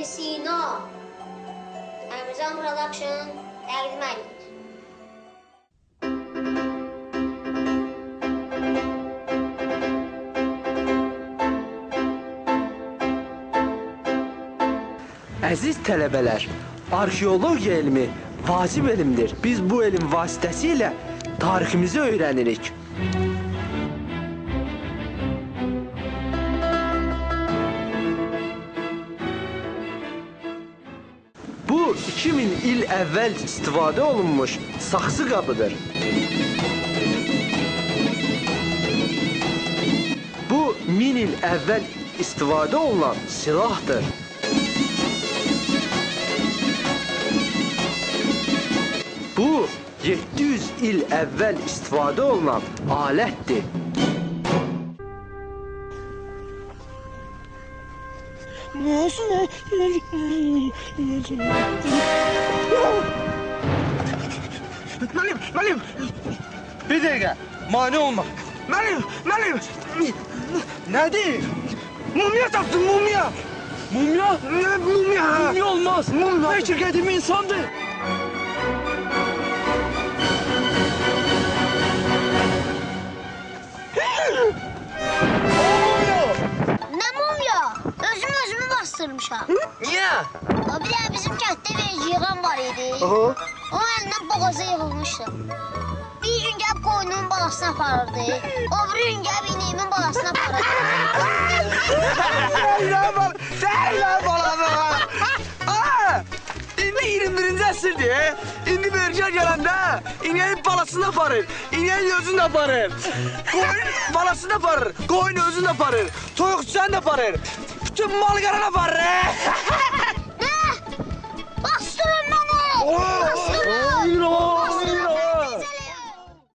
İbn Sina Əmircan Production təqdim edir. Əziz tələbələr, arxeologiya elmi vacib elmdir. Biz bu elm vasitəsilə tariximizi öyrənirik. Bu 2000 il əvvəl istifadə olunmuş saxsı qabıdır. Bu 1000 il əvvəl istifadə olunan silahdır. Bu 700 il əvvəl istifadə olunan alətdir. Müəllim! Bir dəqiqə, mane olma. Müəllim! Nədir? Mumya tapdım, mumya! Mumya? Mumya! Mumya olmaz. Bəlkə qədim insandır. Nə mumya? Özümü bastırmışam. Niyə? Bir də bizim kənddə bir yığan var idi. O əlindən boğazı yığılmışdı. Bir gün gəlib qoyunun balasını aparırdı. O bir gün gəlib ineğimin balasını aparırdı. Səhiylə baladı! İndi 21-ci əsrdir. İndi bölgə gələndə ineğin balasını aparır. İneğin özünü də aparır. Qoyun balasını aparır. Qoyun özünü də aparır. Toyuq çiçəni də aparır. Bütün mal qaranı aparır.